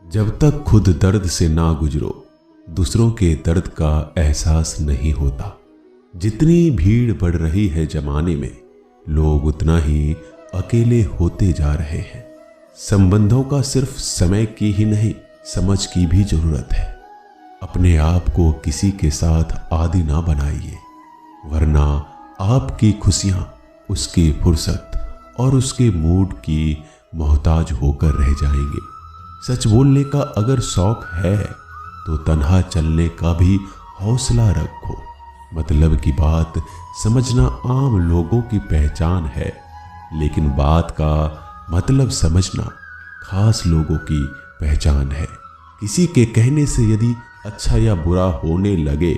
जब तक खुद दर्द से ना गुजरो दूसरों के दर्द का एहसास नहीं होता। जितनी भीड़ बढ़ रही है जमाने में, लोग उतना ही अकेले होते जा रहे हैं। संबंधों का सिर्फ समय की ही नहीं, समझ की भी जरूरत है। अपने आप को किसी के साथ आदी ना बनाइए, वरना आपकी खुशियां उसकी फुर्सत और उसके मूड की मोहताज होकर रह जाएंगे। सच बोलने का अगर शौक है तो तन्हा चलने का भी हौसला रखो। मतलब की बात समझना आम लोगों की पहचान है, लेकिन बात का मतलब समझना खास लोगों की पहचान है। किसी के कहने से यदि अच्छा या बुरा होने लगे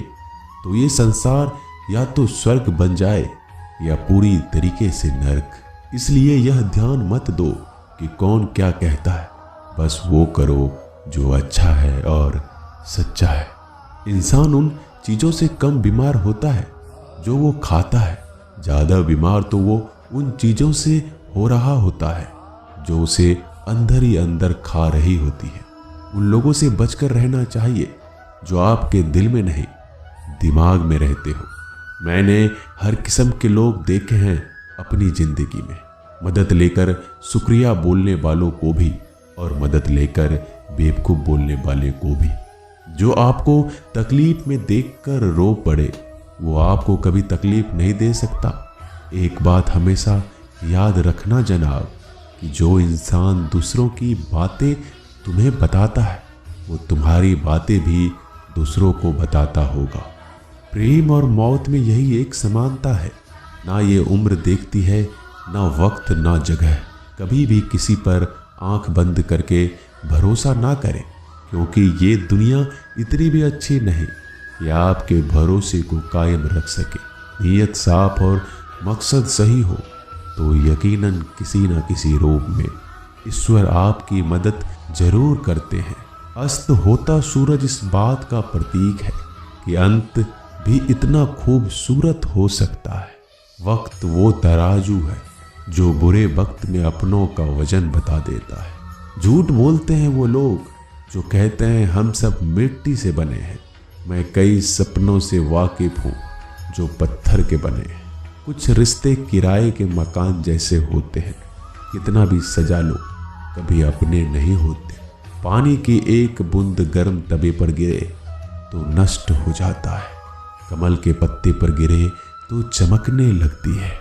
तो ये संसार या तो स्वर्ग बन जाए या पूरी तरीके से नर्क। इसलिए यह ध्यान मत दो कि कौन क्या कहता है, बस वो करो जो अच्छा है और सच्चा है। इंसान उन चीज़ों से कम बीमार होता है जो वो खाता है। ज़्यादा बीमार तो वो उन चीज़ों से हो रहा होता है जो उसे अंदर ही अंदर खा रही होती है। उन लोगों से बचकर रहना चाहिए जो आपके दिल में नहीं, दिमाग में रहते हो। मैंने हर किस्म के लोग देखे हैं अपनी ज़िंदगी में, मदद लेकर शुक्रिया बोलने वालों को भी और मदद लेकर बेवकूफ़ बोलने वाले को भी। जो आपको तकलीफ में देखकर रो पड़े वो आपको कभी तकलीफ नहीं दे सकता। एक बात हमेशा याद रखना जनाब, कि जो इंसान दूसरों की बातें तुम्हें बताता है वो तुम्हारी बातें भी दूसरों को बताता होगा। प्रेम और मौत में यही एक समानता है। ना ये उम्र देखती है, ना वक्त, ना जगह। कभी भी किसी पर आंख बंद करके भरोसा ना करें, क्योंकि ये दुनिया इतनी भी अच्छी नहीं कि आपके भरोसे को कायम रख सके। नीयत साफ और मकसद सही हो तो यकीनन किसी न किसी रूप में ईश्वर आपकी मदद जरूर करते हैं। अस्त होता सूरज इस बात का प्रतीक है कि अंत भी इतना खूबसूरत हो सकता है। वक्त वो तराजू है जो बुरे वक्त में अपनों का वजन बता देता है। झूठ बोलते हैं वो लोग जो कहते हैं हम सब मिट्टी से बने हैं। मैं कई सपनों से वाकिफ हूँ जो पत्थर के बने हैं। कुछ रिश्ते किराए के मकान जैसे होते हैं, कितना भी सजा लो कभी अपने नहीं होते। पानी की एक बूंद गर्म तवे पर गिरे तो नष्ट हो जाता है, कमल के पत्ते पर गिरे तो चमकने लगती है,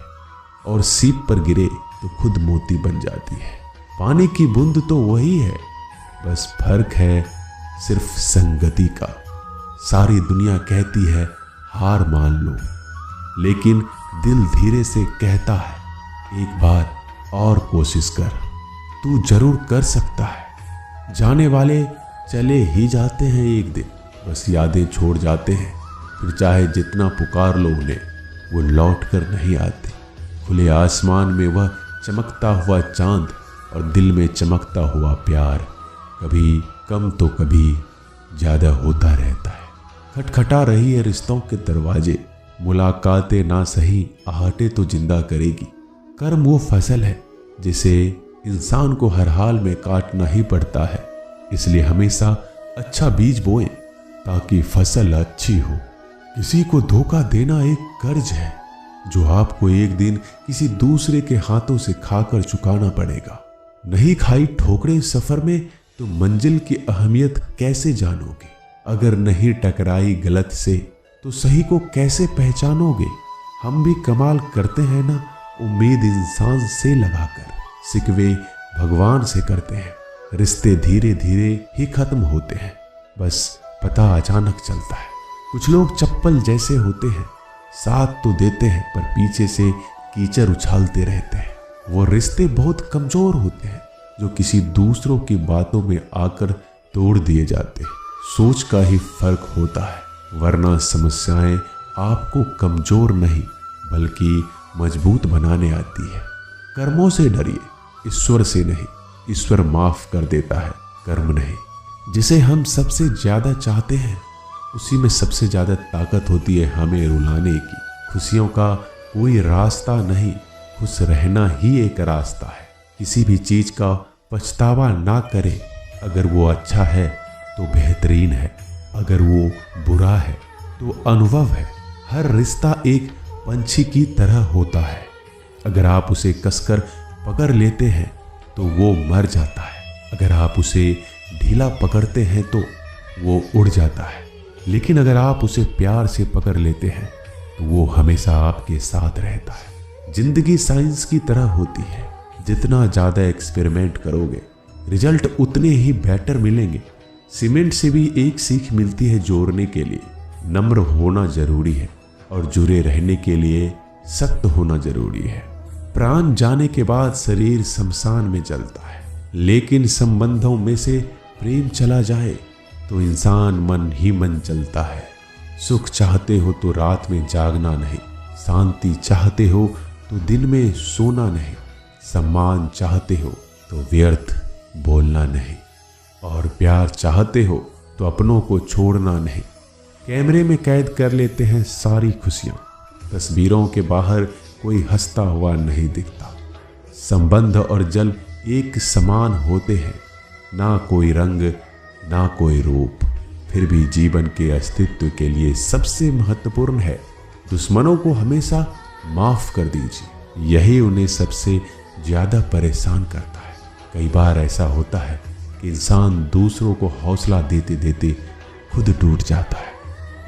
और सीप पर गिरे तो खुद मोती बन जाती है। पानी की बूंद तो वही है, बस फर्क है सिर्फ संगति का। सारी दुनिया कहती है हार मान लो, लेकिन दिल धीरे से कहता है एक बार और कोशिश कर, तू जरूर कर सकता है। जाने वाले चले ही जाते हैं एक दिन, बस यादें छोड़ जाते हैं। फिर चाहे जितना पुकार लो उन्हें, वो लौट कर नहीं आते। खुले आसमान में वह चमकता हुआ चांद और दिल में चमकता हुआ प्यार कभी कम तो कभी ज़्यादा होता रहता है। खटखटा रही है रिश्तों के दरवाजे, मुलाकातें ना सही आहटे तो जिंदा करेगी। कर्म वो फसल है जिसे इंसान को हर हाल में काटना ही पड़ता है। इसलिए हमेशा अच्छा बीज बोएं ताकि फसल अच्छी हो। किसी को धोखा देना एक कर्ज है जो आपको एक दिन किसी दूसरे के हाथों से खाकर चुकाना पड़ेगा। नहीं खाई ठोकरें सफर में तो मंजिल की अहमियत कैसे जानोगे? अगर नहीं टकराई गलत से तो सही को कैसे पहचानोगे? हम भी कमाल करते हैं ना, उम्मीद इंसान से लगाकर, सिकवे भगवान से करते हैं। रिश्ते धीरे धीरे ही खत्म होते हैं, बस पता अचानक चलता है। कुछ लोग चप्पल जैसे होते हैं, साथ तो देते हैं पर पीछे से कीचड़ उछालते रहते हैं। वो रिश्ते बहुत कमजोर होते हैं जो किसी दूसरों की बातों में आकर तोड़ दिए जाते हैं। सोच का ही फर्क होता है, वरना समस्याएं आपको कमजोर नहीं बल्कि मजबूत बनाने आती है। कर्मों से डरिए, ईश्वर से नहीं। ईश्वर माफ कर देता है, कर्म नहीं। जिसे हम सबसे ज्यादा चाहते हैं उसी में सबसे ज्यादा ताकत होती है हमें रुलाने की। खुशियों का कोई रास्ता नहीं, खुश रहना ही एक रास्ता है। किसी भी चीज का पछतावा ना करें, अगर वो अच्छा है तो बेहतरीन है, अगर वो बुरा है तो अनुभव है। हर रिश्ता एक पंछी की तरह होता है, अगर आप उसे कसकर पकड़ लेते हैं तो वो मर जाता है, अगर आप उसे ढीला पकड़ते हैं तो वो उड़ जाता है, लेकिन अगर आप उसे प्यार से पकड़ लेते हैं तो वो हमेशा आपके साथ रहता है। जिंदगी साइंस की तरह होती है, जितना ज़्यादा एक्सपेरिमेंट करोगे रिजल्ट उतने ही बेटर मिलेंगे। सीमेंट से भी एक सीख मिलती है जोड़ने के लिए नम्र होना जरूरी है, और जुड़े रहने के लिए सख्त होना जरूरी है। प्राण जाने के बाद शरीर शमशान में जलता है, लेकिन संबंधों में से प्रेम चला जाए तो इंसान मन ही मन जलता है। सुख चाहते हो तो रात में जागना नहीं, शांति चाहते हो तो दिन में सोना नहीं, सम्मान चाहते हो तो व्यर्थ बोलना नहीं, और प्यार चाहते हो तो अपनों को छोड़ना नहीं। कैमरे में कैद कर लेते हैं सारी खुशियाँ, तस्वीरों के बाहर कोई हंसता हुआ नहीं दिखता। संबंध और जल एक समान होते हैं, ना कोई रंग ना कोई रूप, फिर भी जीवन के अस्तित्व के लिए सबसे महत्वपूर्ण है दुश्मनों को हमेशा माफ कर दीजिए, यही उन्हें सबसे ज्यादा परेशान करता है। कई बार ऐसा होता है कि इंसान दूसरों को हौसला देते देते खुद टूट जाता है।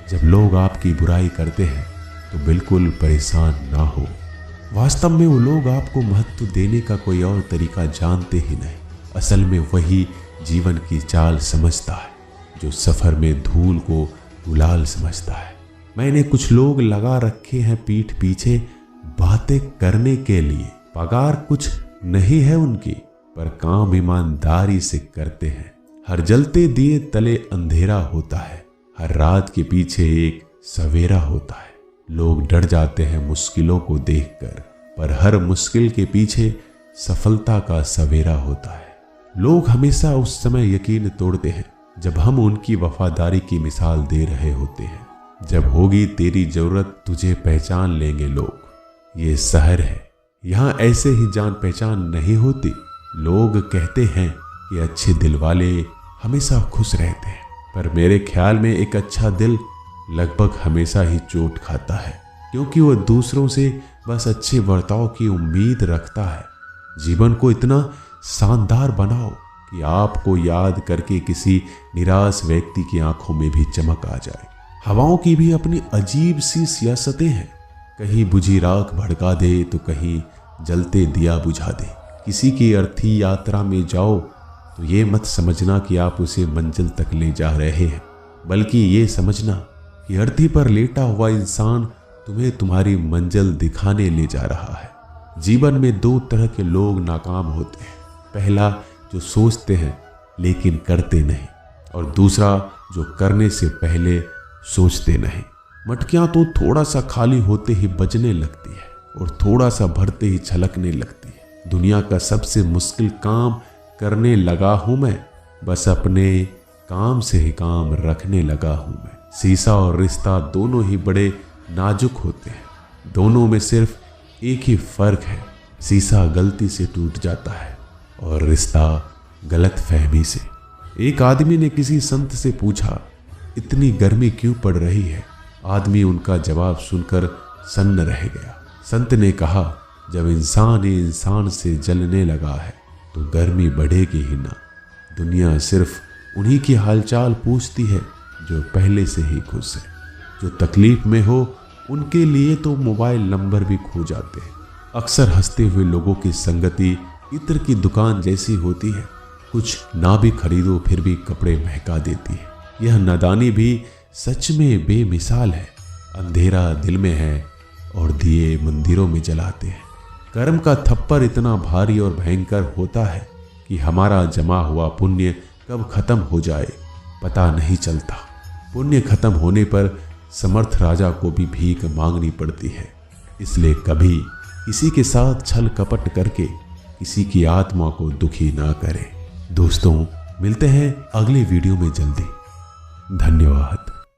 जब लोग आपकी बुराई करते हैं तो बिल्कुल परेशान ना हो, वास्तव में वो लोग आपको महत्व देने का कोई और तरीका जानते ही नहीं। असल में वही जीवन की चाल समझता है जो सफर में धूल को गुलाल समझता है। मैंने कुछ लोग लगा रखे हैं पीठ पीछे बातें करने के लिए, पगार कुछ नहीं है उनकी, पर काम ईमानदारी से करते हैं। हर जलते दिए तले अंधेरा होता है, हर रात के पीछे एक सवेरा होता है। लोग डर जाते हैं मुश्किलों को देखकर, पर हर मुश्किल के पीछे सफलता का सवेरा होता है। लोग हमेशा उस समय यकीन तोड़ते हैं जब हम उनकी वफादारी की मिसाल दे रहे होते हैं। जब होगी तेरी जरूरत तुझे पहचान लेंगे लोग। ये शहर है, यहाँ ऐसे ही जान पहचान नहीं होती। लोग कहते हैं कि अच्छे दिल वाले हमेशा खुश रहते हैं, पर मेरे ख्याल में एक अच्छा दिल लगभग हमेशा ही चोट खाता है, क्योंकि वह दूसरों से बस अच्छे बर्ताव की उम्मीद रखता है। जीवन को इतना शानदार बनाओ कि आपको याद करके किसी निराश व्यक्ति की आंखों में भी चमक आ जाए। हवाओं की भी अपनी अजीब सी सियासतें हैं, कहीं बुझी राख भड़का दे तो कहीं जलते दिया बुझा दे। किसी की अर्थी यात्रा में जाओ तो ये मत समझना कि आप उसे मंजिल तक ले जा रहे हैं, बल्कि ये समझना कि अर्थी पर लेटा हुआ इंसान तुम्हें तुम्हारी मंजिल दिखाने ले जा रहा है। जीवन में दो तरह के लोग नाकाम होते हैं, पहला जो सोचते हैं लेकिन करते नहीं, और दूसरा जो करने से पहले सोचते नहीं। मटकियां तो थोड़ा सा खाली होते ही बजने लगती है और थोड़ा सा भरते ही छलकने लगती है। दुनिया का सबसे मुश्किल काम करने लगा हूं मैं, बस अपने काम से ही काम रखने लगा हूं मैं। शीशा और रिश्ता दोनों ही बड़े नाजुक होते हैं, दोनों में सिर्फ एक ही फर्क है, शीशा गलती से टूट जाता है और रिश्ता गलत फहमी से। एक आदमी ने किसी संत से पूछा, इतनी गर्मी क्यों पड़ रही है? आदमी उनका जवाब सुनकर सन्न रह गया। संत ने कहा, जब इंसान ही इंसान से जलने लगा है तो गर्मी बढ़ेगी ही ना। दुनिया सिर्फ उन्हीं की हालचाल पूछती है जो पहले से ही खुश है। जो तकलीफ में हो उनके लिए तो मोबाइल नंबर भी खो जाते हैं। अक्सर हंसते हुए लोगों की संगति इत्र की दुकान जैसी होती है, कुछ ना भी खरीदो फिर भी कपड़े महका देती है। यह नादानी भी सच में बेमिसाल है। अंधेरा दिल में है और दिए मंदिरों में जलाते हैं। कर्म का थप्पड़ इतना भारी और भयंकर होता है कि हमारा जमा हुआ पुण्य कब खत्म हो जाए पता नहीं चलता। पुण्य खत्म होने पर समर्थ राजा को भी भीख मांगनी पड़ती है। इसलिए कभी किसी के साथ छल कपट करके किसी की आत्मा को दुखी ना करें। दोस्तों, मिलते हैं अगले वीडियो में जल्दी। धन्यवाद।